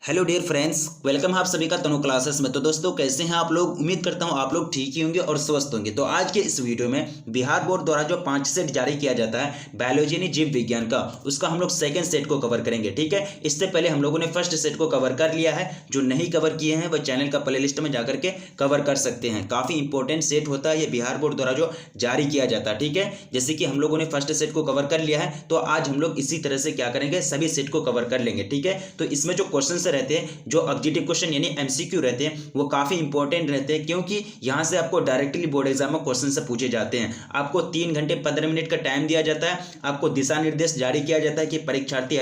Hello dear friends, welcome है आप सभी का तनु क्लासेस में। तो दोस्तों, कैसे हैं आप लोग? उम्मीद करता हूं आप लोग ठीक ही होंगे और स्वस्थ होंगे। तो आज के इस वीडियो में बिहार बोर्ड द्वारा जो 5 सेट जारी किया जाता है बायोलॉजी यानी जीव विज्ञान का, उसका हम लोग सेकंड सेट को कवर करेंगे। ठीक है, इससे पहले हम लोगों ने फर्स्ट सेट को कवर कर लिया है। जो नहीं कवर किए हैं वह चैनल का प्ले लिस्ट में जाकर के कवर कर सकते हैं। काफ़ी इंपॉर्टेंट सेट होता है ये बिहार बोर्ड द्वारा जो जारी किया जाता है। ठीक है, जैसे कि हम लोगों ने फर्स्ट सेट को कवर कर लिया है, तो आज हम लोग इसी तरह से क्या करेंगे, सभी सेट को कवर कर लेंगे। ठीक है, तो इसमें जो क्वेश्चन रहते हैं, जो ऑब्जेक्टिव क्वेश्चन यानी एमसीक्यू रहते हैं, वो काफी इंपॉर्टेंट रहते हैं, क्योंकि यहां से आपको डायरेक्टली बोर्ड एग्जाम में क्वेश्चन से पूछे जाते हैं। आपको 3 घंटे 15 मिनट का टाइम दिया जाता है। आपको दिशा निर्देश जारी किया जाता है कि परीक्षार्थी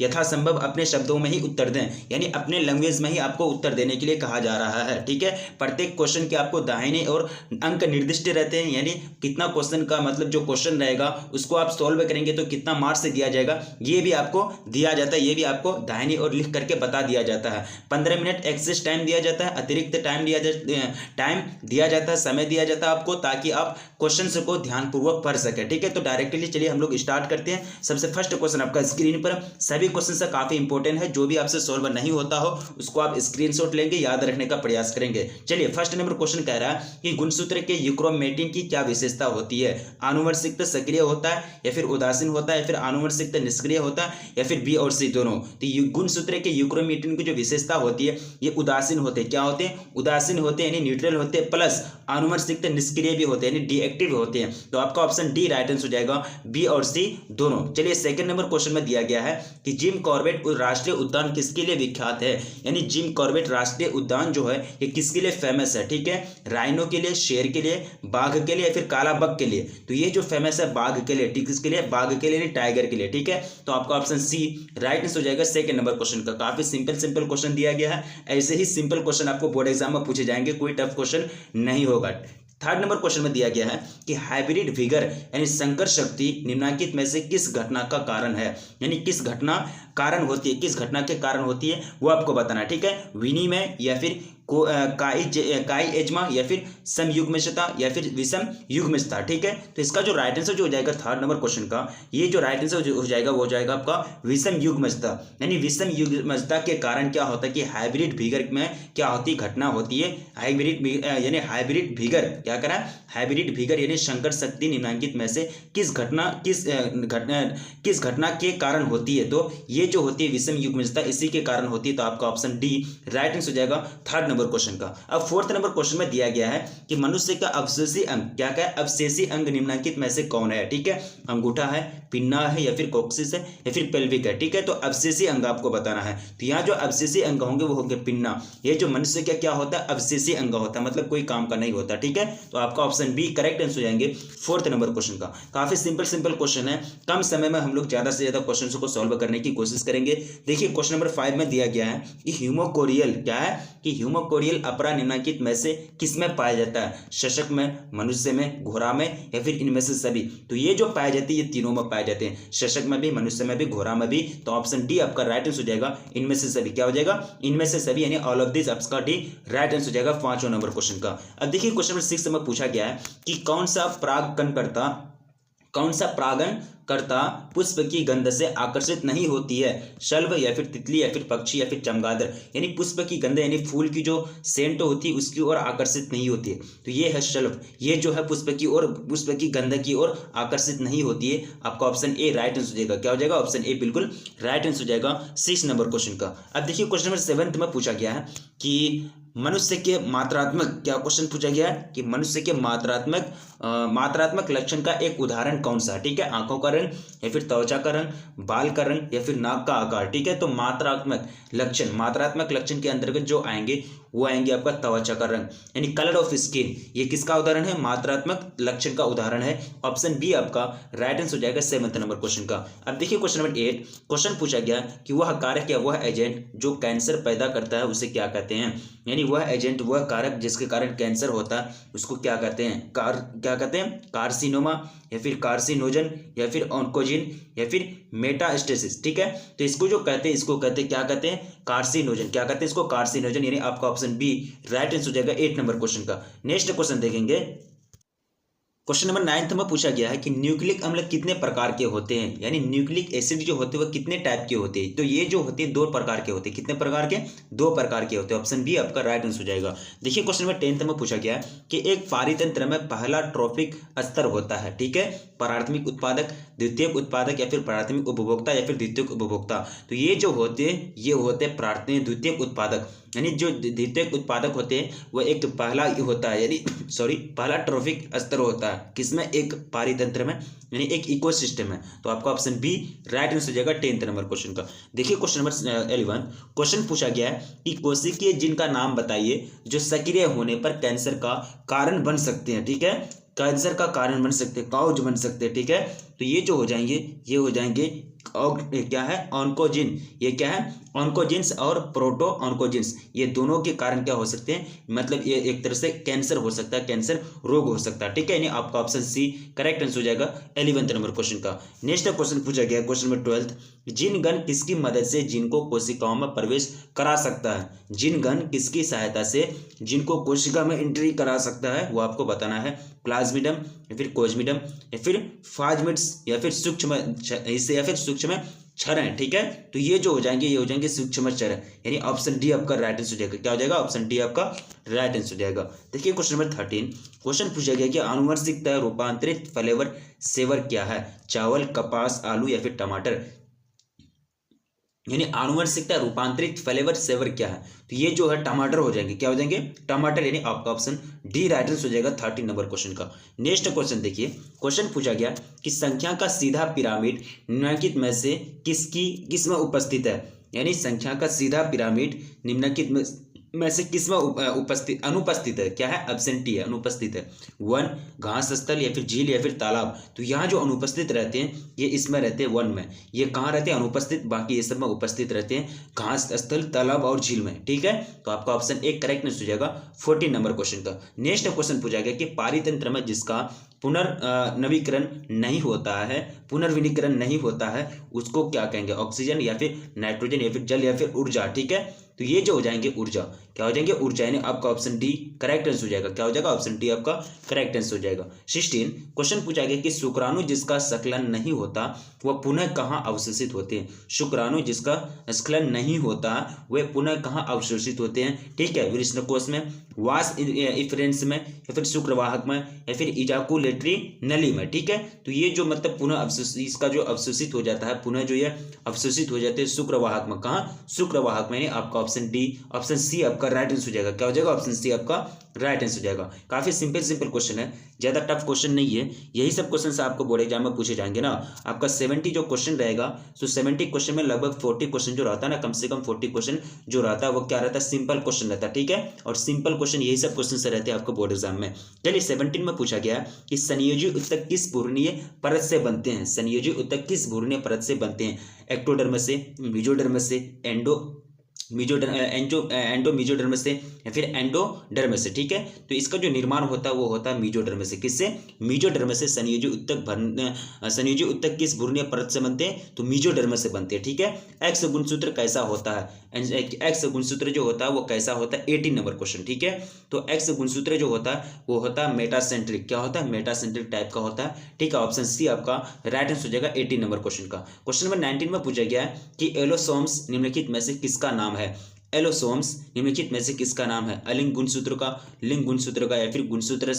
यथासंभव अपने शब्दों में ही उत्तर दें, यानी अपने लैंग्वेज में ही आपको उत्तर देने के लिए कहा जा रहा है। ठीक है, प्रत्येक क्वेश्चन के आपको दाहिने और अंक निर्दिष्ट रहते हैं, यानी कितना क्वेश्चन का मतलब जो क्वेश्चन रहेगा उसको आप सॉल्व करेंगे तो कितना मार्क्स से दिया जाएगा, ये भी आपको दिया जाता है। ये भी आपको दाहिनी और लिख करके बता दिया जाता है। 15 मिनट एक्सेस टाइम दिया जाता है, अतिरिक्त टाइम दिया जाता है, समय दिया जाता है आपको, ताकि आप क्वेश्चन को ध्यानपूर्वक पढ़ सके। ठीक है, तो डायरेक्टली चलिए हम लोग स्टार्ट करते हैं। सबसे फर्स्ट क्वेश्चन आपका स्क्रीन पर, सभी क्वेश्चन से काफी इंपॉर्टेंट है। जो भी आपसे सॉल्व नहीं होता हो उसको आप स्क्रीनशॉट लेंगे, याद रखने का प्रयास करेंगे। चलिए, फर्स्ट नंबर क्वेश्चन कह रहा है कि गुणसूत्र के यूक्रोमेटिन की क्या विशेषता होती है? आनुवंशिक सक्रिय होता है, या फिर उदासीन होता है, या फिर आनुवंशिक निष्क्रिय होता है, या फिर बी और सी दोनों? तो गुणसूत्र के यूक्रोमेटिन की जो विशेषता होती है ये उदासीन होते हैं। क्या होते हैं? उदासीन होते हैं, यानी न्यूट्रल होते हैं, प्लस आनुवंशिक निष्क्रिय भी होते हैं, यानी डीएक्टिव होते हैं। तो आपका ऑप्शन डी राइट आंसर हो जाएगा, बी और सी दोनों। चलिए, सेकंड नंबर क्वेश्चन में दिया गया है कि जिम कॉर्बेट राष्ट्रीय उद्यान किसके लिए विख्यात है? यानी जिम कॉर्बेट राष्ट्रीय उद्यान जो है ये किसके लिए फेमस है? ठीक है, राइनो के लिए, शेर के लिए, बाघ के लिए, या फिर काला बग के लिए? तो ये जो फेमस है बाघ के लिए। ठीक, किसके लिए? बाघ के लिए, टाइगर के लिए। ठीक है, तो आपका ऑप्शन सी राइट आंसर हो जाएगा सेकंड नंबर क्वेश्चन का। काफी सिंपल क्वेश्चन दिया गया है। ऐसे ही सिंपल क्वेश्चन आपको बोर्ड एग्जाम में पूछे जाएंगे, कोई टफ क्वेश्चन नहीं होगा। थर्ड नंबर क्वेश्चन में दिया गया है कि हाइब्रिड विगर यानी संकर शक्ति निम्नलिखित में से किस घटना का कारण है? यानी किस घटना कारण होती है, किस घटना के कारण होती है वो आपको बताना है। ठीक है, विनिमय, या फिर काई एजमा, या फिर समयुग्मता, या फिर विषम युग्मता। ठीक है, तो इसका जो राइट आंसर जो हो जाएगा थर्ड नंबर क्वेश्चन का, ये जो राइट आंसर हो जाएगा वो हो जाएगा आपका विषम युग्मता। यानी विषम युग्मता के कारण क्या होता है कि हाइब्रिड विगर में क्या होती घटना होती है? यानी हाइब्रिड विगर क्या करा? हाइब्रिड विगर यानी संकर शक्ति निम्नलिखित में से किस घटना के कारण होती है? तो ये जो होती है विषम युग्मता, इसी के कारण होती है। तो आपका ऑप्शन डी राइट आंसर हो जाएगा थर्ड नंबर क्वेश्चन का। अब फोर्थ नंबर क्वेश्चन में दिया गया है कि मनुष्य का अवशेषी अंग क्या है? अवशेषी अंग निम्नलिखित में से कौन है? ठीक है, अंगूठा है, पिन्ना है, या फिर कोक्सिस है, या फिर पेल्विक है? ठीक है, तो अवशेषी अंग आपको बताना है। तो यहाँ जो अवशेषी अंग होंगे वो होंगे पिन्ना। ये जो मनुष्य का क्या होता है? अवशेषी अंग होता है, मतलब कोई काम का नहीं होता। ठीक है, तो आपका ऑप्शन बी करेक्ट आंसर हो जाएंगे फोर्थ नंबर क्वेश्चन का। काफी सिंपल क्वेश्चन है, कम समय में हम लोग ज्यादा से ज्यादा क्वेश्चन को सॉल्व करने की कोशिश करेंगे। देखिए, क्वेश्चन नंबर 5 में दिया गया है कि ह्यूमोकोरियल क्या है? कि ह्यूमोकोरियल अपरा निम्नलिखित में से किसमें पाया जाता है? शशक में, मनुष्य में, घोड़ा में, या फिर इनमें से सभी? तो ये जो पाए जाते हैं ये तीनों में पाए जाते हैं, शशक में भी, मनुष्य में भी, घोड़ा में भी। तो ऑप्शन डी आपका राइट आंसर हो जाएगा, इनमें से सभी। क्या हो जाएगा? इनमें से सभी, यानी ऑल ऑफ दिस आपका डी राइट आंसर हो जाएगा पांचवें नंबर क्वेश्चन का। अब देखिए, क्वेश्चन नंबर 6 में पूछा गया है कि कौन सा परागणकर्ता पुष्प की गंध से आकर्षित नहीं होती है? शलभ, या फिर तितली, या फिर पक्षी, या फिर चमगादड़? यानी पुष्प की गंध यानी फूल की जो सेंट होती है उसकी ओर आकर्षित नहीं होती है। तो ये है शलभ, ये जो है पुष्प की गंध की ओर आकर्षित नहीं होती है। आपका ऑप्शन ए राइट आंसर हो जाएगा। क्या हो जाएगा? ऑप्शन ए बिल्कुल राइट आंसर हो जाएगा 6 नंबर क्वेश्चन का। अब देखिए, क्वेश्चन नंबर 7 में पूछा गया है कि मनुष्य के मात्रात्मक, क्या क्वेश्चन पूछा गया है कि मनुष्य के मात्रात्मक लक्षण का एक उदाहरण कौन सा है? ठीक है, आंखों का रंग, या फिर त्वचा का रंग, बाल का रंग, या फिर नाक का आकार? ठीक है, तो मात्रात्मक लक्षण के अंतर्गत जो आएंगे वो आएंगे आपका त्वचा का रंग, यानी कलर ऑफ स्किन। ये किसका उदाहरण है? मात्रात्मक लक्षण का उदाहरण है। ऑप्शन बी आपका राइट आंसर हो जाएगा 7th नंबर क्वेश्चन का। अब देखिए, क्वेश्चन नंबर 8 क्वेश्चन पूछा गया कि वह कारक या वह एजेंट जो कैंसर पैदा करता है उसे क्या कहते हैं? यानी वह एजेंट, वह कारक जिसके कारण कैंसर होता है उसको क्या कहते हैं? क्या कहते हैं? कार्सिनोमा, या फिर कार्सिनोजन, या फिर ऑन्कोजिन, या फिर मेटास्टेसिस। ठीक है, तो इसको जो कहते हैं इसको कहते हैं, क्या कहते हैं? कार्सिनोजन। क्या कहते हैं इसको? कार्सिनोजन, यानी आपका ऑप्शन बी राइट आंसर हो जाएगा 8 नंबर क्वेश्चन का। नेक्स्ट क्वेश्चन देखेंगे, क्वेश्चन नंबर 9 में पूछा गया है कि न्यूक्लिक अम्ल कितने प्रकार के होते हैं, यानी न्यूक्लिक एसिड जो होते हैं वो कितने टाइप के होते हैं। तो ये जो होते हैं 2 प्रकार के होते हैं। कितने प्रकार के? 2 प्रकार के होते हैं। ऑप्शन बी आपका राइट आंसर हो जाएगा। देखिए क्वेश्चन नंबर 10 में पूछा गया है कि एक पारितंत्र में पहला ट्रॉफिक स्तर होता है, ठीक है, प्राथमिक उत्पादक, द्वितीयक उत्पादक या फिर प्राथमिक उपभोक्ता या फिर द्वितीयक उपभोक्ता। तो ये जो होते हैं ये होते हैं प्राथमिक द्वितीयक उत्पादक, यानी जो द्वितीयक उत्पादक होते हैं वो एक पहला होता है, यानी पहला ट्रॉफिक स्तर होता है किसमें? एक पारितंत्र में, यानी एक इकोसिस्टम में। तो आपका ऑप्शन बी राइट आंसर हो जाएगा 10 नंबर क्वेश्चन का। देखिए क्वेश्चन नंबर 11 क्वेश्चन पूछा गया है कि कोशिकीय जिनका नाम बताइए जो सक्रिय होने पर कैंसर का कारण बन सकते हैं, ठीक है, कैंसर का कारण बन सकते हैं, काउज बन सकते हैं, ठीक है। तो ये जो हो जाएंगे ये हो जाएंगे और क्या है? ऑन्कोजिन। ये क्या है? ऑन्कोजिन्स और प्रोटो ऑन्कोजिन्स, ये दोनों के कारण क्या हो सकते हैं? मतलब ये एक तरह से कैंसर हो सकता है, कैंसर रोग हो सकता है, ठीक है। यानी आपका ऑप्शन सी करेक्ट आंसर हो जाएगा 11 नंबर क्वेश्चन का। नेक्स्ट क्वेश्चन पूछा गया क्वेश्चन नंबर 12 जिन गण किसकी मदद से जिनको कोशिकाओं में प्रवेश करा सकता है। जिन गण किसकी सहायता से जिनको कोशिका में एंट्री करा सकता है वो आपको बताना है। प्लाज्मिडम या फिर कोज्मिडम या फिर फाज्मिड्स या फिर सूक्ष्म हिस्से या फिर सूक्ष्म क्षर हैं, ठीक है। तो ये जो हो जाएंगे ये हो जाएंगे सूक्ष्म क्षर, यानी ऑप्शन डी आपका राइट आंसर हो जाएगा। क्या हो जाएगा? ऑप्शन डी आपका राइट आंसर हो जाएगा। देखिए क्वेश्चन नंबर 13 क्वेश्चन पूछा गया कि आनुवंशिकता रूपांतरित फ्लेवर सेवर क्या है? चावल, कपास, आलू या फिर टमाटर। यानी आनुवंशिकता रूपांतरित फ्लेवर सेवर क्या है? तो ये जो है टमाटर हो जाएंगे। क्या हो जाएंगे? टमाटर, यानी आपका ऑप्शन डी राइट आंसर हो जाएगा 13 नंबर क्वेश्चन का। नेक्स्ट क्वेश्चन देखिए क्वेश्चन पूछा गया कि संख्या का सीधा पिरामिड निम्नलिखित में से किसमें उपस्थित है। यानी संख्या का सीधा पिरामिड निम्नलिखित में से किसमें अनुपस्थित है? क्या है? एब्सेंटी है, अनुपस्थित है। 1 घास स्थल या फिर झील या फिर तालाब। तो यहाँ जो अनुपस्थित रहते हैं ये इसमें रहते हैं 1 में। ये कहाँ रहते हैं? अनुपस्थित। बाकी ये सब में उपस्थित रहते हैं घास स्थल, तालाब और झील में, ठीक है। तो आपका ऑप्शन एक करेक्ट हो जाएगा 14 नंबर क्वेश्चन का। नेक्स्ट क्वेश्चन पूछा गया कि पारितंत्र में जिसका पुनर्नवीकरण नहीं होता है, पुनर्विनीकरण नहीं होता है, उसको क्या कहेंगे? ऑक्सीजन या फिर नाइट्रोजन या फिर जल या फिर ऊर्जा, ठीक है। तो ये जो हो जाएंगे ऊर्जा, क्या हो जाएंगे? ऊर्जा, यानी आपका ऑप्शन डी करेक्ट आंसर हो जाएगा। क्या हो जाएगा? ऑप्शन डी आपका करेक्ट आंसर हो जाएगा। 16 क्वेश्चन पूछा गया कि शुक्राणु जिसका स्खलन नहीं होता वह पुनः कहाँ अवशोषित होते हैं। शुक्राणु जिसका स्खलन नहीं होता वे पुनः कहाँ अवशोषित होते हैं, ठीक है। वृषणकोश में, वास इफरेंस में या फिर शुक्रवाहक में या फिर इजाकुलेटरी नली में, ठीक है। तो ये जो मतलब पुनः इसका जो अवशोषित हो जाता है, पुनः जो ये अवशोषित हो जाते हैं शुक्रवाहक में। कहाँ? शुक्रवाहक में। आपका ऑप्शन डी, ऑप्शन सी आपका राइट आंसर हो जाएगा। क्या हो जाएगा? ऑप्शन सी आपका राइट आंसर हो जाएगा। काफी सिंपल क्वेश्चन है, ज्यादा टफ क्वेश्चन नहीं है। यही सब क्वेश्चन से आपको बोर्ड एग्जाम में पूछे जाएंगे ना। आपका 70 जो क्वेश्चन रहेगा, तो 70 क्वेश्चन में लगभग 40 क्वेश्चन जो रहता है ना, कम से कम 40 क्वेश्चन जो रहता है वो क्या रहता है? सिंपल क्वेश्चन रहता है, ठीक है। और सिंपल क्वेश्चन यही सब क्वेश्चन से रहते हैं आपको बोर्ड एग्जाम में। चलिए 17 में पूछा गया कि संयोजी ऊतक किस भ्रूणीय परत से बनते हैं। संयोजी ऊतक किस भ्रूणीय परत से बनते हैं? एक्टोडर्म से, मेसोडर्म से, एंडोमीजोडर्म से या फिर एंडोडर्म से, ठीक है। तो इसका जो निर्माण होता है वो होता है मेसोडर्म से। किससे? मेसोडर्म से। संयोजी ऊतक किस भ्रूणीय परत से बनते हैं? तो मेसोडर्म से बनते हैं, ठीक है। एक्स गुणसूत्र कैसा होता है? एक्स गुणसूत्र जो होता है वो कैसा होता है? 18 नंबर क्वेश्चन, ठीक है। तो एक्स गुणसूत्र जो होता है वो होता है मेटासेंट्रिक। क्या होता है? मेटासेंट्रिक टाइप का होता है, ठीक है। ऑप्शन सी आपका राइट आंसर हो जाएगा 18 नंबर क्वेश्चन का। क्वेश्चन नंबर 19 में पूछा गया है कि एलोसोम्स निम्नलिखित में से किसका नाम है? एलोसोम्स निम्नलिखित में से किसका नाम है? अलिंग गुणसूत्र का, लिंग गुणसूत्र का या फिर गुणसूत्र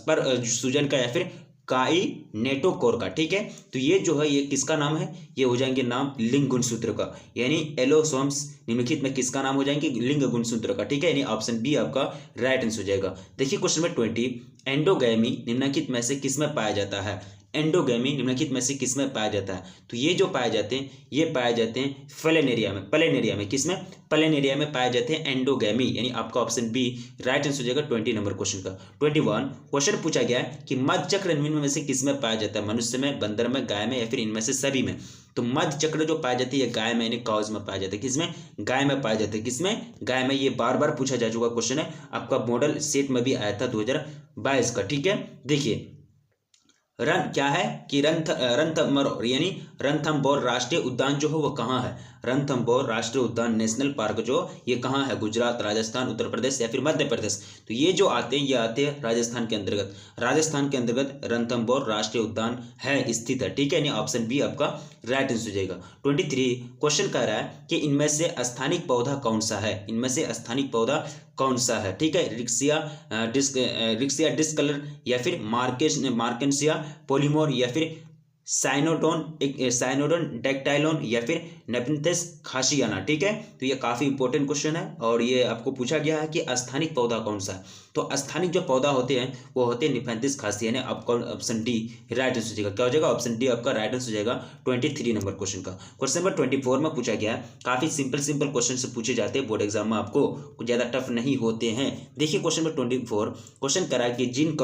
पर सूजन का या फिर काइनेटोकोर का, ठीक है। तो ये जो है ये किसका नाम है? ये हो जाएंगे नाम लिंग गुणसूत्र का, यानी एलोसोम्स निम्नलिखित में किसका नाम हो जाएंगे? लिंग गुणसूत्र का, ठीक है। यानी ऑप्शन बी आपका राइट आंसर हो जाएगा। देखिए क्वेश्चन नंबर 20 एंडोगैमी निम्नलिखित में से किसमें पाया जाता है? एंडोगैमी निम्नलिखित में से किसमें पाया जाता है? तो ये जो पाए जाते हैं ये पाए जाते हैं प्लेनेरिया में। किसमें? प्लेनेरिया में पाए जाते हैं एंडोगैमी, यानी आपका ऑप्शन बी राइट आंसर हो जाएगा 20 नंबर क्वेश्चन का। 21 क्वेश्चन पूछा गया है कि मध्य चक्र निम्न में से किसमें पाया जाता है? मनुष्य में, बंदर में, गाय में या फिर इनमें से सभी में। तो मध्य चक्र जो पाया जाती है गाय में, यानी काउज में पाया जाता है। किसमें? गाय में पाया जाता है। किसमें? गाय में। ये बार बार पूछा जा चुका क्वेश्चन है, आपका मॉडल सेट में भी आया था 2022 का, ठीक है। देखिए रन क्या है कि रणथंभौर यानी रणथंभौर राष्ट्रीय उद्यान जो है वो कहाँ है? रणथंभौर राष्ट्रीय उद्यान नेशनल पार्क जो ये कहाँ है, गुजरात, राजस्थान, उत्तर प्रदेश या फिर मध्य प्रदेश। तो ये जो आते हैं ये आते हैं राजस्थान के अंतर्गत। राजस्थान के अंतर्गत रणथंभौर राष्ट्रीय उद्यान है, स्थित है, ठीक है, यानी ऑप्शन बी आपका राइट आंसर हो जाएगा। 23 क्वेश्चन कह रहा है कि इनमें से स्थानिक पौधा कौन सा है, इनमें से स्थानिक पौधा कौन सा है, ठीक है, रिक्सिया डिस्कलर या फिर मार्केंसिया पोलीमोर या फिर साइनोडोन डेक्टाइलोन या फिर नेपथेस खासियाना, ठीक है। तो ये काफ़ी इंपॉर्टेंट क्वेश्चन है और ये आपको पूछा गया है कि स्थानिक पौधा कौन सा है। तो स्थानिक जो पौधा होते हैं वो होते हैं नेपथेस खासियाना। आपका ऑप्शन डी राइट आंसर हो जाएगा। क्या हो जाएगा, ऑप्शन डी आपका राइट आंसर हो जाएगा 23 नंबर क्वेश्चन का। क्वेश्चन नंबर 24 में पूछा गया है, काफ़ी सिंपल क्वेश्चन से पूछे जाते हैं बोर्ड एग्जाम में, आपको ज़्यादा टफ नहीं होते हैं। देखिए क्वेश्चन नंबर 24 क्वेश्चन करा है कि जिन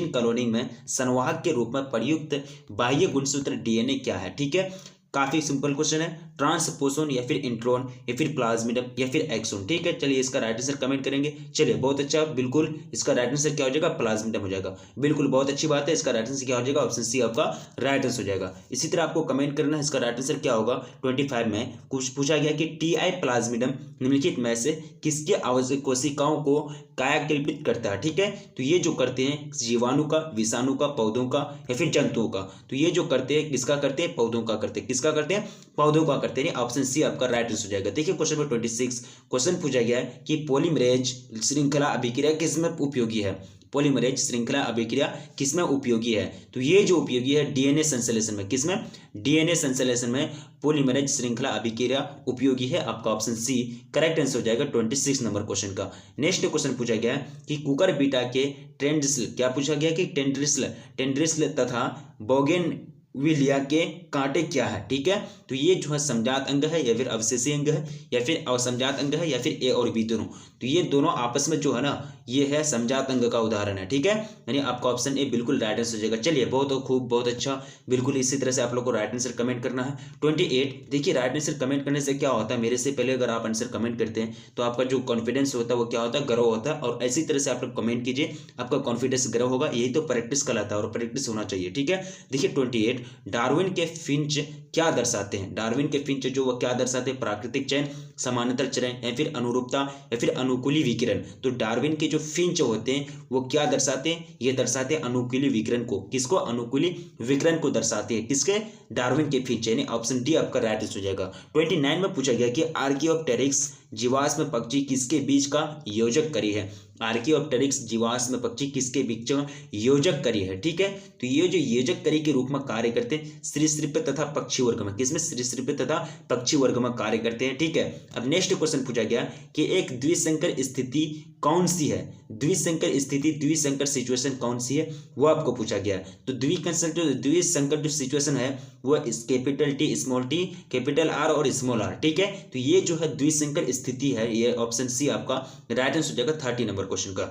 कॉलोनिंग में संवाहक के रूप में प्रयुक्त बाह्य गुणसूत्र डीएनए क्या है, ठीक है। काफी सिंपल क्वेश्चन है, ट्रांसपोसोन या फिर इंट्रोन या फिर प्लाज्मिडम या फिर एक्सोन, ठीक है। चलिए इसका राइट आंसर कमेंट करेंगे। चलिए बहुत अच्छा, बिल्कुल इसका राइट आंसर क्या हो जाएगा, प्लाज्मिडम हो जाएगा। बिल्कुल बहुत अच्छी बात है, इसका राइट आंसर क्या हो जाएगा, ऑप्शन सी आपका राइट आंसर हो जाएगा। इसी तरह आपको कमेंट करना है इसका राइट आंसर क्या होगा। 25 में कुछ पूछा गया कि टीआई प्लाज्मिडम निम्नलिखित में से किसके आवश्यक कोशिकाओं को कायाकल्पित करता है, ठीक है। तो ये जो करते हैं जीवाणु का, विषाणु का, पौधों का या फिर जंतुओं का। तो ये जो करते हैं किसका करते हैं, पौधों का करते हैं। किसका करते हैं, पौधों का करते हैं। ऑप्शन सी आपका राइट आंसर हो जाएगा। देखिए क्वेश्चन नंबर 26 क्वेश्चन पूछा गया है कि पॉलीमरेज श्रृंखला अभिक्रिया किसमें उपयोगी है, पॉलीमरेज श्रृंखला अभिक्रिया किसमें उपयोगी है। तो ये जो उपयोगी है डीएनए संश्लेषण में, किसमें, डीएनए संश्लेषण में पॉलीमरेज श्रृंखला अभिक्रिया उपयोगी है। आपका ऑप्शन सी करेक्ट आंसर हो जाएगा 26 नंबर क्वेश्चन का। नेक्स्ट क्वेश्चन पूछा गया है कि कुकर बीटा के टेंड्रिसल, क्या पूछा गया कि टेंड्रिसल तथा बोगेनविलिया के कांटे क्या है, ठीक है। तो ये जो है समजात अंग है या फिर अवशेषी अंग है या फिर असमजात अंग है या फिर ए और बी दोनों। तो ये दोनों आपस में जो है ना ये है समजात अंग का उदाहरण है, ठीक है, यानी आपका ऑप्शन ए बिल्कुल राइट आंसर हो जाएगा। चलिए बहुत खूब, बहुत अच्छा, बिल्कुल इसी तरह से आप लोग को राइट आंसर कमेंट करना है। 28 देखिए राइट आंसर कमेंट करने से क्या होता है, मेरे से पहले अगर आप आंसर कमेंट करते हैं तो आपका जो कॉन्फिडेंस होता है वो क्या होता है, ग्रो होता है। और इसी तरह से आप लोग कमेंट कीजिए, आपका कॉन्फिडेंस ग्रो होगा। यही तो प्रैक्टिस कहलाता है और प्रैक्टिस होना चाहिए, ठीक है। देखिए 28 डार्विन के फिंच क्या दर्शाते हैं, डार्विन के फिंच जो वो क्या दर्शाते हैं, प्राकृतिक चयन, समानांतर चयन या फिर अनुरूपता या फिर अनुकूली विकिरण। तो डार्विन के जो फिंच होते हैं वो क्या दर्शाते हैं, ये दर्शाते हैं अनुकूली विकिरण को। किसको, अनुकूली विकिरण को दर्शाते हैं, किसके, डार्विन के फिंच, यानी ऑप्शन डी आपका राइट आंसर हो जाएगा। 29 में पूछा गया कि आर्कियोप्टेरिक्स जीवाश्म पक्षी किसके बीच का योजक करी है, आर्कियोप्टेरिक्स जीवाश्म पक्षी किसके बीच का योजक करी है, ठीक है। तो ये जो योजक करी के रूप में कार्य करते हैं सरीसृप तथा पक्षी वर्ग में, किसमें, सरीसृप तथा पक्षी वर्ग में कार्य करते हैं, ठीक है। अब नेक्स्ट क्वेश्चन पूछा गया कि एक द्विसंकर स्थिति कौन सी है, द्विसंकर स्थिति, द्विसंकर सिचुएशन कौन सी है वो आपको पूछा गया है। तो द्विसंकर जो सिचुएशन है वो capital T, small T, capital R और स्मॉल आर, ठीक है। तो ये जो है द्विसंकर स्थिति है, ये ऑप्शन सी आपका राइट आंसर हो जाएगा 30 नंबर क्वेश्चन का।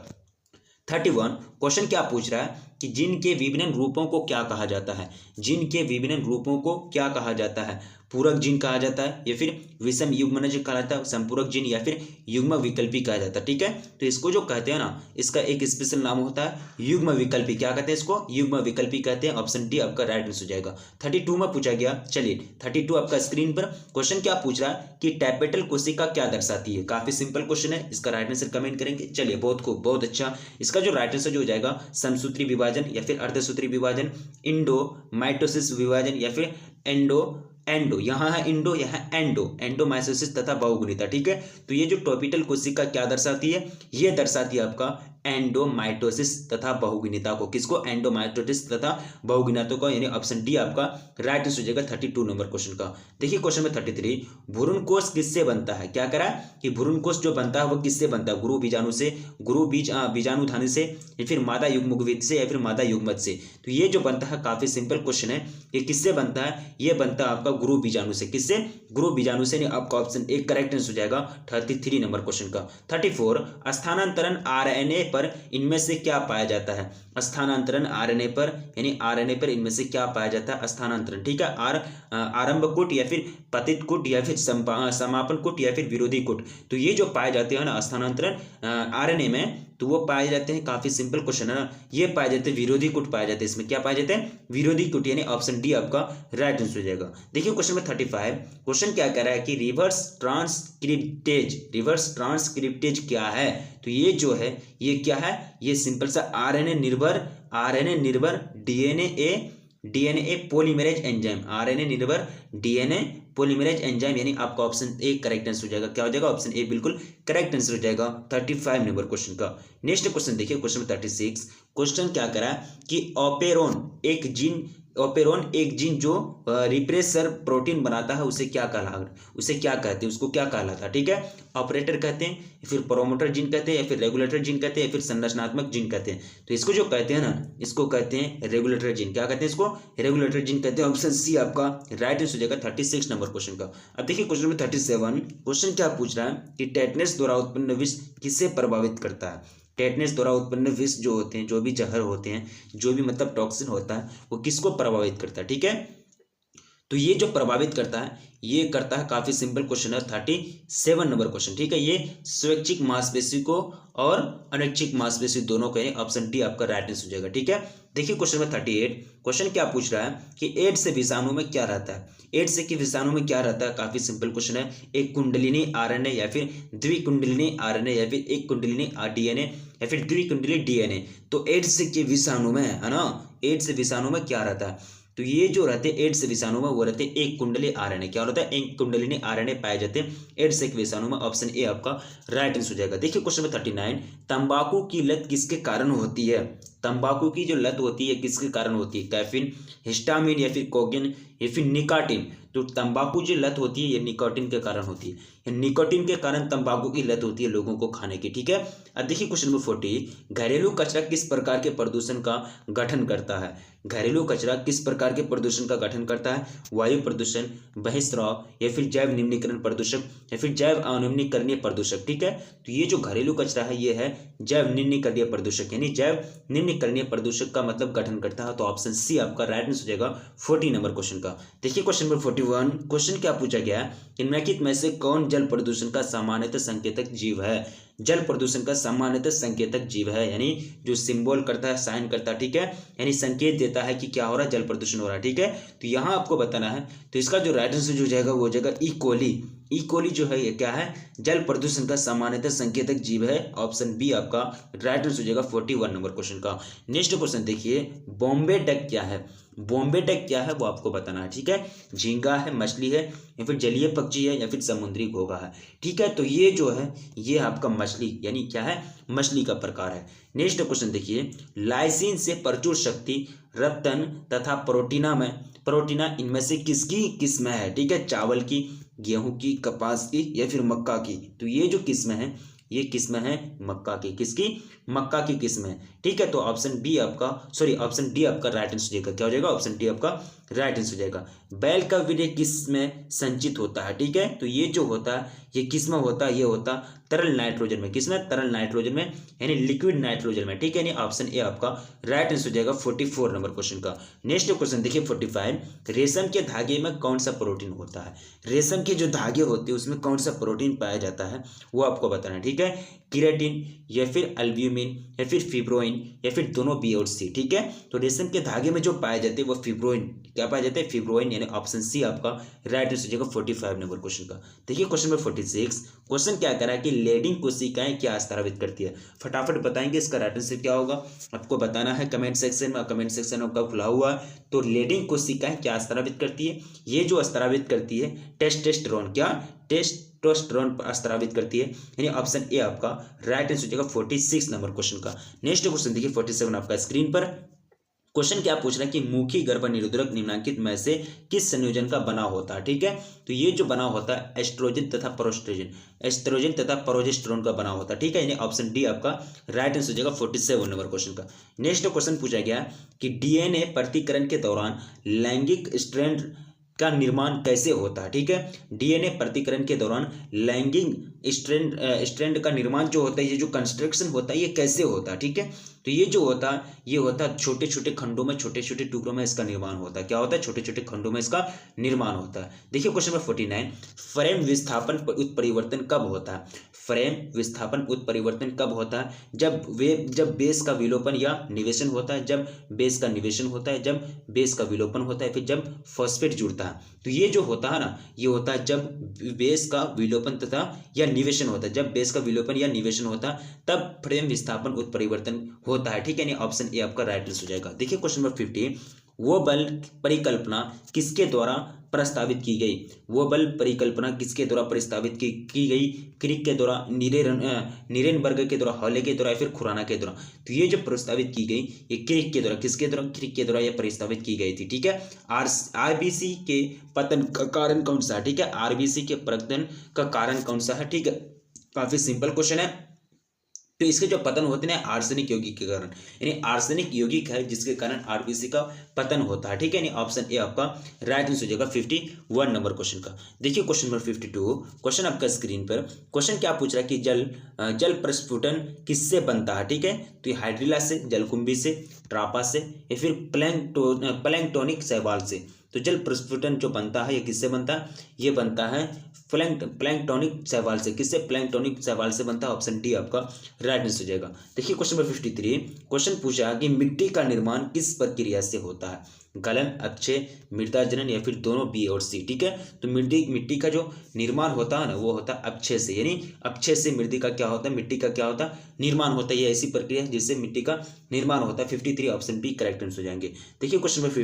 31 क्वेश्चन क्या पूछ रहा है कि जिन के विभिन्न रूपों को क्या कहा जाता है, जिन के विभिन्न रूपों को क्या कहा जाता है, पूरक जिन कहा जाता है या फिर विषम युग्मनज कहा जाता है, संपूरक जिन या फिर युग्म विकल्पी कहा जाता है, ठीक है। तो इसको जो कहते हैं ना, इसका एक स्पेशल नाम होता है युग्म विकल्पी। क्या कहते हैं इसको, युग्म विकल्पी कहते हैं। ऑप्शन डी आपका राइट आंसर हो जाएगा। 32 में पूछा गया, चलिए 32 आपका स्क्रीन पर क्वेश्चन क्या पूछ रहा है कि टैपेटल कोशिका क्या दर्शाती है। काफी सिंपल क्वेश्चन है, इसका राइट आंसर कमेंट करेंगे। चलिए बहुत खूब, बहुत अच्छा। इसका जो राइट आंसर जो हो जाएगा समसूत्री विभाजन या फिर अर्धसूत्री विभाजन, इंडो माइटोसिस विभाजन या फिर एंडो, यहाँ है इंडो, यहाँ एंडोमाइटोसिस तथा बहुगुणिता, ठीक है। तो ये जो टॉपिटल कोशिका क्या दर्शाती है, ये दर्शाती है आपका एंडोमाइटोसिस तथा बहुगुणिता को। किसको, एंडोमाइटोसिस तथा बहुगुणिता को, यानी ऑप्शन डी आपका राइट आंसर हो जाएगा 32 नंबर क्वेश्चन का। देखिए क्वेश्चन में 33 भ्रूण कोष किससे बनता है, क्या करा कि भ्रूण कोष जो बनता है वो किससे बनता है, गुरु बीजाणु से, गुरु बीजाणुधानी से या फिर मादा युग्मविद से या फिर मादा युग्मज से। तो ये जो बनता है काफी सिंपल क्वेश्चन है, ये किससे बनता है, ये बनता है आपका गुरु बीजाणु से। किससे, गुरु बीजाणु से, आपका ऑप्शन ए करेक्ट आंसर हो जाएगा 33 नंबर क्वेश्चन का। 34 स्थानांतरण आरएनए पर इनमें से क्या पाया जाता है, स्थानांतरण आरएनए पर, यानी आरएनए पर इनमें से क्या पाया जाता है, स्थानांतरण, ठीक है। आरंभ कूट या फिर पतित कूट या फिर समापन कूट या फिर विरोधी कूट। तो ये जो पाए जाते हैं ना स्थानांतरण आरएनए में, तो वो पाए जाते हैं, काफी सिंपल क्वेश्चन है ना, ये पाए जाते हैं विरोधी गुट पाए जाते हैं। इसमें क्या पाए जाते हैं? विरोधी गुट, यानी ऑप्शन डी आपका राइट आंसर हो जाएगा। देखिए क्वेश्चन में 35, क्वेश्चन क्या कह रहा है कि रिवर्स ट्रांसक्रिप्टेज क्या है? तो ये जो है ये क्या है? ये सिंपल सा आरएनए निर्भर डीएनए पॉलीमरेज एंजाइम, आरएनए निर्भर डीएनए पॉलीमरेज एंजाइम, यानी आपका ऑप्शन ए करेक्ट आंसर हो जाएगा। क्या हो जाएगा? ऑप्शन ए बिल्कुल करेक्ट आंसर हो जाएगा 35 नंबर क्वेश्चन का। नेक्स्ट क्वेश्चन देखिए, क्वेश्चन 36, क्वेश्चन क्या करा कि ओपेरोन एक जीन जो रिप्रेसर प्रोटीन बनाता है उसे क्या कहते हैं, उसको क्या कहलाता है? ठीक है, ऑपरेटर कहते हैं, फिर प्रोमोटर जीन कहते हैं, या फिर रेगुलेटर जीन कहते हैं, या फिर संरचनात्मक जीन कहते हैं। तो इसको जो कहते हैं ना, इसको कहते हैं रेगुलेटर जीन। क्या कहते हैं इसको? रेगुलेटर जीन कहते हैं। ऑप्शन सी आपका राइट आंसर हो जाएगा 36 नंबर क्वेश्चन का। अब देखिए क्वेश्चन नंबर 37, क्वेश्चन क्या पूछ रहा है कि टेटनस द्वारा उत्पन्न विष किसे प्रभावित करता है? टेटनस द्वारा उत्पन्न विष जो होते हैं, जो भी जहर होते हैं, जो भी मतलब टॉक्सिन होता है, वो किसको प्रभावित करता है? ठीक है, तो ये जो प्रभावित करता है, ये करता है, काफी सिंपल क्वेश्चन है, 37 नंबर क्वेश्चन। ठीक है, ये स्वैच्छिक मांसपेशी को और अनैच्छिक मांसपेशी दोनों को, ऑप्शन डी आपका राइट आंसर हो जाएगा। ठीक है, देखिए क्वेश्चन में 38, क्वेश्चन क्या पूछ रहा है कि एड्स से विषाणु में क्या रहता है? एड्स के विषाणु में क्या रहता है? काफी सिंपल क्वेश्चन है, एक कुंडलिनी आरएनए या फिर द्विकुंडलिनी आरएनए या फिर एक कुंडलिनी डीएनए या फिर द्विकुंडली डीएनए। तो एड्स के विषाणु में है ना, एड्स विषाणु में क्या रहता है? तो ये जो रहते हैं एड्स विषाणु में, वो रहते हैं एक कुंडली आरएनए। क्या होता है? एक कुंडलिनी आरएनए पाए जाते हैं एड्स के विषाणु में। ऑप्शन ए आपका राइट आंसर हो जाएगा। देखिए क्वेश्चन में 39, तंबाकू की लत किसके कारण होती है? तंबाकू की जो लत होती है किसके कारण होती है? कैफीन, हिस्टामिन या फिर कोकेन या फिर निकोटीन। तो तंबाकू जो लत होती है ये निकोटीन के कारण होती है, निकोटीन के कारण तंबाकू की लत होती है लोगों को खाने की। ठीक है, अब देखिए क्वेश्चन नंबर 40, घरेलू कचरा किस प्रकार के प्रदूषण का गठन करता है? घरेलू कचरा किस प्रकार के प्रदूषण का गठन करता है? वायु प्रदूषण, बहिस्राव या फिर जैव निम्नीकरण प्रदूषक या फिर जैव अनिम्नीकरणीय प्रदूषक। ठीक है, तो ये जो घरेलू कचरा है ये है जैव निम्नीकरणीय प्रदूषक, यानी जैव निम्नीकरणीय प्रदूषक का मतलब गठन करता है। तो ऑप्शन सी आपका राइट आंसर हो जाएगा 40 नंबर क्वेश्चन का। देखिए क्वेश्चन नंबर 41, क्वेश्चन क्या पूछा गया है? निम्नलिखित में से कौन जल प्रदूषण का सामान्यतः संकेतक जीव है? जल प्रदूषण का सामान्यतः संकेतक जीव है, यानी जो सिंबल करता है, साइन करता है। ठीक है, यानी संकेत देता है कि क्या हो रहा है, जल प्रदूषण हो रहा है। ठीक है, तो यहाँ आपको बताना है, तो इसका जो राइट आंसर जो जाएगा वो हो जाएगा ई कोली। ई कोली जो है ये क्या है? जल प्रदूषण का सामान्यतः संकेतक जीव है। ऑप्शन बी आपका राइट आंसर हो जाएगा 41 नंबर क्वेश्चन का। नेक्स्ट क्वेश्चन देखिए, बॉम्बे डक क्या है? बॉम्बे डक क्या है वो आपको बताना है। ठीक है, झींगा है, मछली है, या फिर जलीय पक्षी है, या फिर समुद्री घोंघा है। ठीक है, तो ये जो है ये आपका मछली, यानी क्या है? मछली का प्रकार है। नेक्स्ट क्वेश्चन देखिए, लाइसिन से प्रचुर शक्ति रत्न तथा प्रोटीना इनमें से किसकी किस्म है? ठीक है, चावल की, गेहूं की, कपास की या फिर मक्का की। तो ये जो किस्म है ये किस्म है मक्का की। किसकी? मक्का की किस्म है। ठीक है, तो ऑप्शन डी आपका राइट आंसर हो जाएगा। क्या हो जाएगा? ऑप्शन डी आपका राइट आंसर हो जाएगा। बैल का वीर्य किस में संचित होता है? ठीक है, तो ये जो होता है ये किस में होता है? ये होता तरल नाइट्रोजन में। किसमें? तरल नाइट्रोजन में, यानी लिक्विड नाइट्रोजन में। ठीक है, यानी ऑप्शन ए आपका राइट आंसर हो जाएगा 44 नंबर क्वेश्चन का। नेक्स्ट क्वेश्चन देखिए 45, रेशम के धागे में कौन सा प्रोटीन होता है? रेशम के जो धागे होते हैं उसमें कौन सा प्रोटीन पाया जाता है वो आपको बताना है। ठीक है, केराटिन या फिर अल्ब्यूमिन या फिर फिब्रोइन या फिर दोनों बी और सी। ठीक है, तो रेशम के धागे में जो पाए जाते हैं वो फिब्रोइन, क्या पाया जाता है? फिब्रोइन, यानी ऑप्शन सी आपका राइट आंसर हो जाएगा 45 नंबर क्वेश्चन का। देखिए क्वेश्चन नंबर 46, क्वेश्चन क्या कह रहा है कि लेडिंग कोशिकाएं क्या स्रावित करती है? फटाफट बताएंगे इसका राइट आंसर क्या होगा, आपको बताना है कमेंट सेक्शन में। कमेंट सेक्शन आपका खुला हुआ है। तो लेडिंग कोशिकाएं क्या स्रावित करती है? ये जो स्रावित करती है टेस्टोस्टेरोन, क्या? टेस्टोस्टेरोन स्रावित करती है, यानी ऑप्शन ए आपका राइट आंसर हो जाएगा 46 नंबर क्वेश्चन का। नेक्स्ट क्वेश्चन देखिए 47 आपका स्क्रीन पर। क्वेश्चन क्या पूछ रहा है कि मुखी गर्भनिरोधक निम्नलिखित में से किस संयोजन का बना होता है? ठीक है, तो ये जो बना होता है एस्ट्रोजन तथा प्रोजेस्टेरोन का बना होता है। ठीक है, यानी ऑप्शन डी आपका राइट आंसर हो जाएगा 47 नंबर क्वेश्चन का। नेक्स्ट क्वेश्चन पूछा गया कि डीएनए प्रतिकरण के दौरान लैंगिक स्ट्रैंड का निर्माण कैसे होता है? ठीक है, डीएनए प्रतिकरण के दौरान लैंगिक स्ट्रैंड का निर्माण जो होता है, ये जो कंस्ट्रक्शन होता है ये कैसे होता है? ठीक है, तो तो ये जो होता है ये होता है छोटे छोटे खंडों में, छोटे छोटे टुकड़ों में इसका निर्माण होता है। क्या होता है? छोटे छोटे खंडों में इसका निर्माण होता है। देखिए क्वेश्चन नंबर 49, फ्रेम विस्थापन उत्परिवर्तन कब होता है? फ्रेम विस्थापन उत्परिवर्तन कब होता है? जब बेस का विलोपन या निवेशन होता है, जब बेस का निवेशन होता है, जब बेस का विलोपन होता है, फिर जब फॉस्फेट जुड़ता है। तो ये जो होता है ना, ये होता है जब बेस का विलोपन तथा या निवेशन होता है। जब बेस का विलोपन या निवेशन होता है तब फ्रेम विस्थापन उत्परिवर्तन होता है। ठीक है, यानी ऑप्शन ए आपका राइट आंसर हो जाएगा। देखिए क्वेश्चन नंबर 50, वो बल परिकल्पना किसके द्वारा प्रस्तावित की गई? वो बल परिकल्पना किसके द्वारा प्रस्तावित की गई? क्रिक के द्वारा, नीरेनबर्ग के द्वारा, हॉले के द्वारा या फिर खुराना के द्वारा? तो ये जो प्रस्तावित की गई ये क्रिक के द्वारा, किसके द्वारा? क्रिक के द्वारा ये प्रस्तावित की गई थी। ठीक है, आरबीसी के पतन का कारण कौन सा है? ठीक है, आरबीसी के पतन का कारण कौन सा है? ठीक है, काफी सिंपल क्वेश्चन है। तो इसके जो पतन होते हैं आर्सेनिक यौगिक के कारण, यानी आर्सेनिक यौगिक है जिसके कारण आरबीसी का पतन होता है। ठीक है, यानी ऑप्शन ए आपका राइट आंसर हो जाएगा 51 नंबर क्वेश्चन का। देखिए क्वेश्चन नंबर 52, क्वेश्चन आपका स्क्रीन पर। क्वेश्चन क्या पूछ रहा है कि जल प्रस्फुटन किससे बनता है? ठीक है, तो ये हाइड्रिला से, जलकुंभी से, ट्रापा से या फिर प्लैंक्टोनिक शैवाल से। तो जल प्रस्फुटन जो बनता है ये किससे बनता है? ये बनता है प्लैंक्टोनिक शैवाल से। किससे? प्लैंक्टोनिक शैवाल से बनता है। ऑप्शन डी आपका राइट आंसर हो जाएगा। देखिए क्वेश्चन नंबर 53, क्वेश्चन पूछा कि मिट्टी का निर्माण किस प्रक्रिया से होता है? गलन, अपक्षय, मृदा जनन या फिर दोनों, बी और सी। ठीक है, तो मिट्टी का जो निर्माण होता है ना वो होता है अपक्षय से, यानी अपक्षय से मिट्टी का क्या होता है? मिट्टी का क्या होता है? निर्माण होता है। ये ऐसी प्रक्रिया है जिससे मिट्टी का निर्माण होता है। 53 ऑप्शन बी करेक्ट आंसर हो जाएंगे। देखिए क्वेश्चन नंबर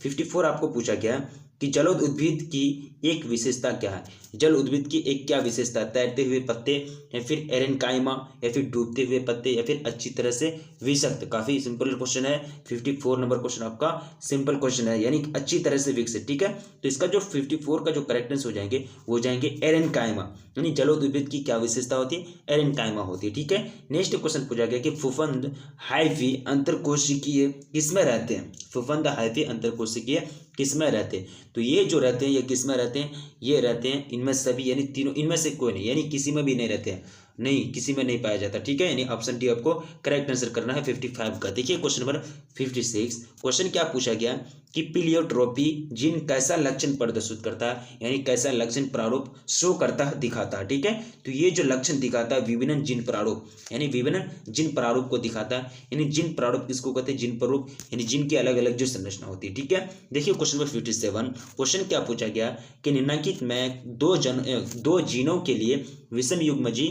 54 आपको पूछा गया कि जलोद उद्भिद की एक विशेषता क्या है? जल उद्भिद की एक क्या विशेषता? तैरते हुए पत्ते या फिर एरेनकाइमा या फिर डूबते हुए पत्ते या फिर अच्छी तरह से विषक्त। काफी सिंपल क्वेश्चन है। 54 नंबर क्वेश्चन आपका सिंपल क्वेश्चन है, यानी अच्छी तरह से विकसित। ठीक है, तो इसका जो 54 का जो करेक्ट आंसर हो जाएंगे वो जाएंगे एरेनकाइमा, यानी जलोद उद्भिद की क्या विशेषता होती है? एरेनकाइमा होती है। ठीक है, नेक्स्ट क्वेश्चन पूछा गया कि फफूंद हाइफी अंतरकोशिकीय किसमें रहते हैं? फफूंद हाइफी अंतरकोशिकीय किसमें रहते हैं? तो ये जो रहते हैं ये किसमें रहते हैं? ये रहते हैं इनमें सभी, यानी तीनों, इनमें से कोई नहीं, यानी किसी में भी नहीं रहते हैं, नहीं किसी में नहीं पाया जाता। ठीक है, यानी ऑप्शन डी आपको करेक्ट आंसर करना है 55 का। देखिए क्वेश्चन नंबर 56, क्वेश्चन क्या पूछा गया कि प्लियोट्रोपी जीन कैसा लक्षण प्रदर्शित करता है, यानी कैसा लक्षण प्रारूप शो करता है, दिखाता है। ठीक है, तो ये जो लक्षण दिखाता है विभिन्न जीन प्रारूप, यानी विभिन्न जीन प्रारूप को दिखाता है। यानी जीन प्रारूप किसको कहते हैं? जीन प्रारूप, यानी जीन की अलग अलग जो संरचना होती है। ठीक है, देखिए क्वेश्चन नंबर 57, क्वेश्चन क्या पूछा गया कि निम्नलिखित में दो जीनों के लिए विषम युग्मजी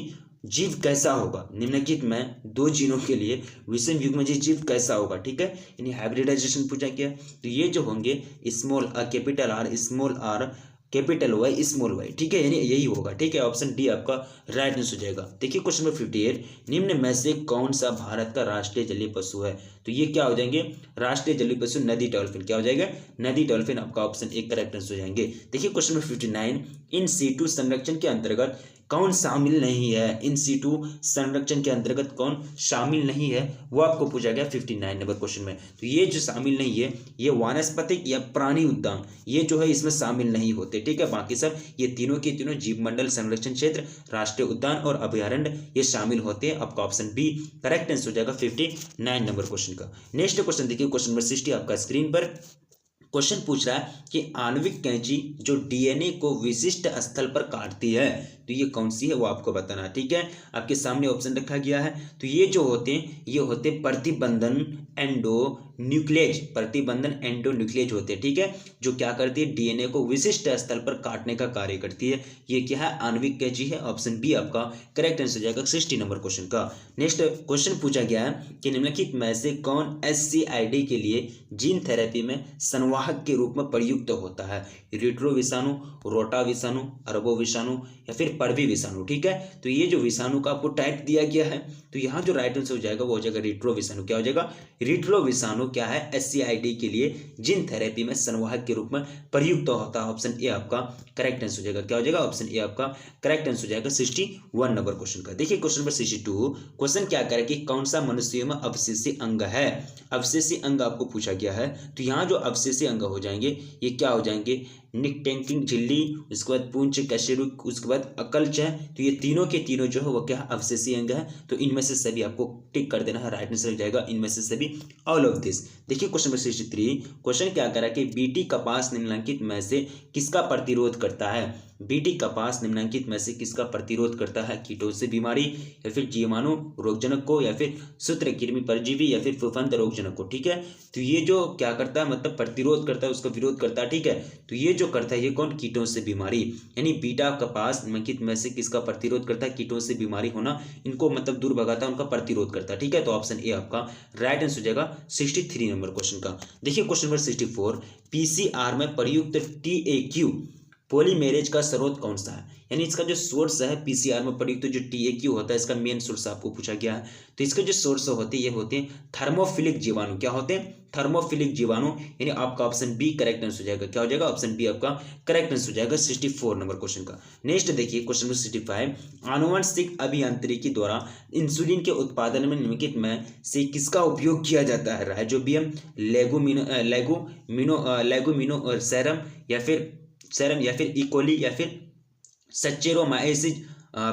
जीव कैसा होगा? निम्नलिखित में दो जीनों के लिए विषम युग्मजी जीव कैसा होगा? ठीक है, यानी हाइब्रिडाइजेशन पूछा गया। तो ये जो होंगे small R capital R, small R capital Y, small Y. ठीक है, यानी यही होगा। ठीक है, ऑप्शन डी आपका राइट आंसर हो जाएगा। देखिए क्वेश्चन नंबर 58, निम्न में से कौन सा भारत का राष्ट्रीय जलीय पशु है? तो ये क्या हो जाएंगे? राष्ट्रीय जलीय पशु नदी डॉल्फिन। क्या हो जाएगा? नदी डॉल्फिन आपका ऑप्शन एक करेक्ट आंसर हो जाएंगे। देखिए क्वेश्चन नंबर 59, इन सीटू संरक्षण के अंतर्गत कौन शामिल नहीं है? इन सीटू संरक्षण के अंतर्गत कौन शामिल नहीं है वो आपको पूछा गया 59 नंबर क्वेश्चन में। तो ये जो शामिल नहीं है ये वानस्पतिक या प्राणी उद्यान, ये जो है इसमें शामिल नहीं होते। ठीक है, बाकी सब ये तीनों के तीनों जीव मंडल, संरक्षण क्षेत्र, राष्ट्रीय उद्यान और अभयारण्य ये शामिल होते हैं। आपका ऑप्शन बी करेक्ट आंसर हो जाएगा 59 नंबर क्वेश्चन का। नेक्स्ट क्वेश्चन देखिए क्वेश्चन नंबर 60 आपका स्क्रीन पर। क्वेश्चन पूछ रहा है कि आणविक कैंची जो डीएनए को विशिष्ट स्थल पर काटती है तो ये कौन सी है वो आपको बताना है। ठीक है, आपके सामने ऑप्शन रखा गया है। तो ये जो होते हैं ये होते प्रतिबंधन एंडो न्यूक्लियज, प्रतिबंधन एंडो न्यूक्लियज होते हैं। ठीक है, जो क्या करती है? डीएनए को विशिष्ट स्थल पर काटने का कार्य करती है। ये क्या है? आणविक कैंची है। ऑप्शन बी आपका करेक्ट आंसर हो जाएगा 60 नंबर क्वेश्चन का। नेक्स्ट क्वेश्चन पूछा गया है कि निम्नलिखित में से कौन SCID के लिए जीन थेरेपी में संवाहक के रूप में प्रयुक्त होता है? रिट्रो विषाणु, रोटा विषाणु, अरबो विषाणु या फिर परवी विषाणु। ठीक है, तो ये जो विषाणु का आपको टाइप दिया गया है तो यहाँ जो राइट आंसर हो जाएगा वो हो जाएगा रिट्रो विषाणु। क्या हो जाएगा? रिट्रो विषाणु क्या है? SCID के लिए जीन थेरेपी में संवाहक के रूप में प्रयुक्त होता है। ऑप्शन ए आपका करेक्ट आंसर हो जाएगा। क्या हो जाएगा? ऑप्शन ए आपका करेक्ट आंसर हो जाएगा 61 नंबर क्वेश्चन का। देखिए क्वेश्चन नंबर 62, क्वेश्चन क्या करे कि कौन सा मनुष्य में अवशेषी अंग है? अवशेषी अंग आपको पूछा गया है। तो यहाँ जो अवशेषी अंग हो जाएंगे, ये क्या हो जाएंगे, निकटेंकिंग झिल्ली, उसके बाद पुंछ, कशेरुक, उसके बाद अकल्च है। तो ये तीनों के तीनों जो है वो क्या अवशेषीय अंग है। तो इनमें से सभी आपको टिक कर देना है, राइट आंसर हो जाएगा इनमें से सभी, ऑल ऑफ दिस। देखिए क्वेश्चन नंबर 63, क्वेश्चन क्या करा कि बीटी कपास निम्नलिखित में से किसका प्रतिरोध करता है। बीटी कपास निम्नलिखित में से किसका प्रतिरोध करता है, कीटों से बीमारी, या फिर जीवाणु रोगजनक को, या फिर सूत्रकृमि परजीवी, या फिर फफूंद रोगजनक को। ठीक है, तो ये जो क्या करता है, मतलब प्रतिरोध करता है, उसका विरोध करता है। ठीक है, तो ये जो करता है ये कौन, कीटों से बीमारी, यानी बीटा कपास निम्नलिखित में से किसका प्रतिरोध करता है, कीटों से बीमारी होना, इनको मतलब दूर भगाता है, उनका प्रतिरोध करता है। ठीक है, तो ऑप्शन ए आपका राइट आंसर हो जाएगा 63 नंबर क्वेश्चन का। देखिए क्वेश्चन नंबर 64, पीसीआर में प्रयुक्त टीएक्यू पॉलीमेरेज का स्रोत कौन सा है, यानी इसका जो सोर्स है पीसीआर में प्रयुक्त जो टीएक्यू होता है, इसका मेन सोर्स आपको पूछा गया है। तो इसके जो सोर्स होते हैं ये होते हैं थर्मोफिलिक जीवाणु। क्या होते हैं, थर्मोफिलिक जीवाणु, यानी आपका ऑप्शन बी करेक्ट आंसर हो जाएगा। क्या हो जाएगा, ऑप्शन बी आपका करेक्ट आंसर हो जाएगा 64 नंबर क्वेश्चन का। नेक्स्ट देखिए क्वेश्चन नंबर 65, आनुवंशिक अभियांत्रिकी द्वारा इंसुलिन के उत्पादन में निम्नलिखित में से किसका उपयोग किया जाता है, राइजोबियम, लेगुमिनो सेरम, या फिर सेरम, या फिर इकोली, या फिर सच्चेरोमाइसिस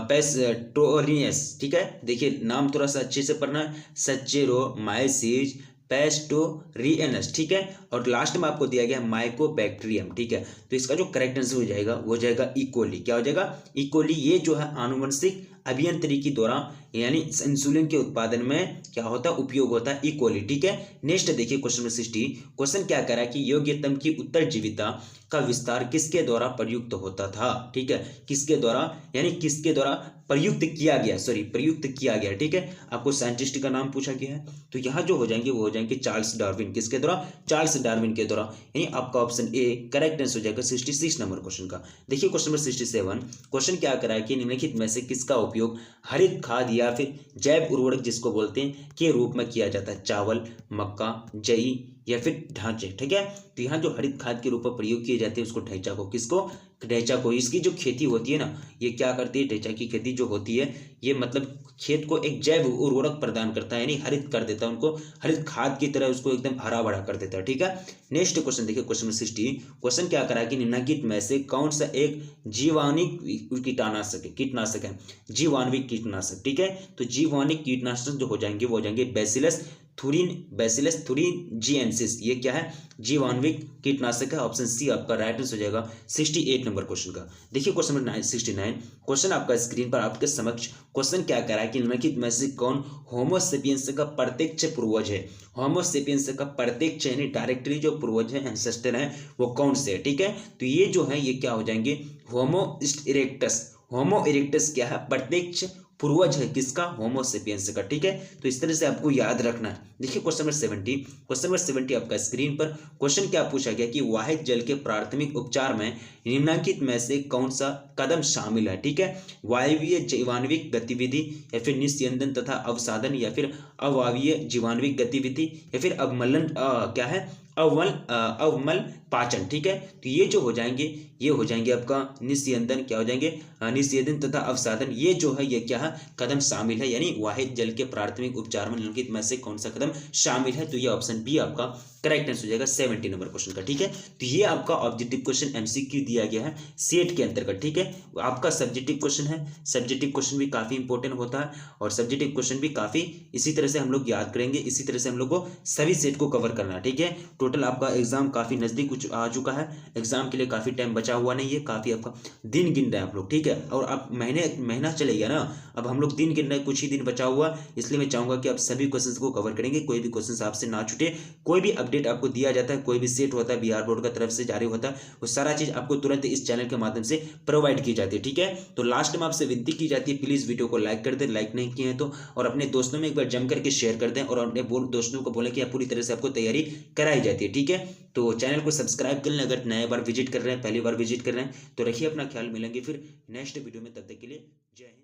पेस्टोरियस। ठीक है, देखिए नाम थोड़ा सा अच्छे से पढ़ना है, सच्चेरोमाइसिस पेस्टोरियस। ठीक है, और लास्ट में आपको दिया गया है माइकोबैक्टीरियम। ठीक है, तो इसका जो करेक्ट आंसर हो जाएगा वो हो जाएगा इकोली। क्या हो जाएगा, इकोली। ये जो है आनुवंशिक अभियांत्रिकी द्वारा यानी इंसुलिन के उत्पादन में क्या होता है, उपयोग होता है इकोली। ठीक है, नेक्स्ट देखिए क्वेश्चन नंबर 60, क्वेश्चन क्या करा कि योग्यतम की उत्तरजीविता का विस्तार किसके द्वारा प्रयुक्त होता था। ठीक है, किसके द्वारा, यानी किसके द्वारा प्रयुक्त किया गया, प्रयुक्त किया गया। ठीक है, आपको साइंटिस्ट का नाम पूछा गया है, तो यहाँ जो हो जाएंगे वो हो जाएंगे चार्ल्स डार्विन। किसके द्वारा, चार्ल्स डार्विन के द्वारा, यानी आपका ऑप्शन ए करेक्ट आंसर हो जाएगा 66 नंबर क्वेश्चन का। देखिए क्वेश्चन नंबर 67, क्वेश्चन क्या करा है कि निम्नलिखित में से किसका उपयोग हरित खाद या फिर जैव उर्वरक जिसको बोलते हैं के रूप में किया जाता है, चावल, मक्का, जई, या फिर ढांचे। ठीक है, तो यहाँ जो हरित खाद के रूप में प्रयोग किए जाते हैं उसको ढैंचा को, किसको, ढैंचा को। इसकी जो खेती होती है ना, ये क्या करती है, ढैंचा की खेती जो होती है ये मतलब खेत को एक जैव उर्वरक प्रदान करता है, यानी हरित कर देता है, उनको हरित खाद की तरह उसको एकदम हरा भरा कर देता है। ठीक है, नेक्स्ट क्वेश्चन देखिए क्वेश्चन नंबर 60, क्वेश्चन क्या करा कि निम्नलिखित में से कौन सा एक जीवाणुक कीटनाशक है, जीवाणुविक कीटनाशक। ठीक है, तो जीवाणुविक कीटनाशक जो हो जाएंगे वो हो जाएंगे बैसिलस थुरिनजिएंसिस। ये क्या है, जीवाणुविक कीटनाशक है। ऑप्शन सी आपका राइट आंसर हो जाएगा 68 नंबर क्वेश्चन का। देखिए क्वेश्चन नंबर 69, क्वेश्चन आपका स्क्रीन पर आपके समक्ष क्वेश्चन क्या करा है कि निम्नलिखित में से कौन होमोसेपियंस का प्रत्यक्ष पूर्वज है। होमोसेपियंस का प्रत्यक्ष यानी डायरेक्टली जो पूर्वज है, एंसेस्टर है, वो कौन से है। ठीक है, तो ये जो है ये क्या हो जाएंगे, होमो इरेक्टस क्या है, प्रत्यक्ष पूर्वज है किसका, होमोसेपियंस का। ठीक है, तो इस तरह से आपको याद रखना है। देखिए क्वेश्चन नंबर 70, क्वेश्चन नंबर 70 आपका स्क्रीन पर क्वेश्चन क्या पूछा गया कि वाहित जल के प्राथमिक उपचार में निम्नलिखित में से कौन सा कदम शामिल है। ठीक है, वायवीय जीवाणुविक गतिविधि, या फिर निस्यंदन तथा अवसाधन, या फिर अवायवीय जीवाणुविक गतिविधि, या फिर अवमलन क्या है, अवमल पाचन। ठीक है, तो ये जो हो जाएंगे ये हो जाएंगे आपका निस्यंदन, क्या हो जाएंगे, निस्यंदन तथा अवसाधन। ये जो है ये क्या है, कदम शामिल है, यानी वाहित जल के प्राथमिक उपचार में निम्नलिखित में से कौन सा कदम शामिल है। तो ये ऑप्शन बी आपका करेक्ट आंसर हो जाएगा 70 नंबर क्वेश्चन का। ठीक है, तो ये आपका ऑब्जेक्टिव क्वेश्चन एमसीक्यू दिया गया है सेट के अंतर्गत। ठीक है, आपका सब्जेक्टिव क्वेश्चन है, सब्जेक्टिव क्वेश्चन भी काफी इंपॉर्टेंट होता है, और सब्जेक्टिव क्वेश्चन भी काफी इसी तरह से हम लोग याद करेंगे, इसी तरह से हम लोग को सभी सेट को कवर करना है। ठीक है, टोटल आपका एग्जाम काफी नजदीक आ चुका है, एग्जाम के लिए काफी टाइम बचा हुआ नहीं है, काफी आपका दिन गिन रहे हैं आप लोग। ठीक है, और आप महीना चलेगा ना, अब हम लोग दिन गिन रहे हैं, कुछ ही दिन बचा हुआ, इसलिए मैं चाहूंगा कि आप सभी क्वेश्चंस को कवर करेंगे, कोई भी क्वेश्चंस आपसे ना छूटे। कोई भी अपडेट आपको दिया जाता है, कोई भी सेट होता है बिहार बोर्ड का तरफ से जारी होता है, वो सारा चीज आपको तुरंत इस चैनल के माध्यम से प्रोवाइड की जाती है। ठीक है, तो लास्ट में आपसे विनती की जाती है प्लीज वीडियो को लाइक कर दें, लाइक नहीं किए हैं तो, और अपने दोस्तों में एक बार जम करके शेयर कर दें, और अपने दोस्तों को बोले कि पूरी तरह से आपको तैयारी कराई जाती है। ठीक है, तो चैनल को सब्सक्राइब कर लें अगर नए बार विजिट कर रहे हैं, पहली बार विजिट कर रहे हैं तो। रखिए अपना ख्याल, मिलेंगे फिर नेक्स्ट वीडियो में, तब तक के लिए जय हिंद।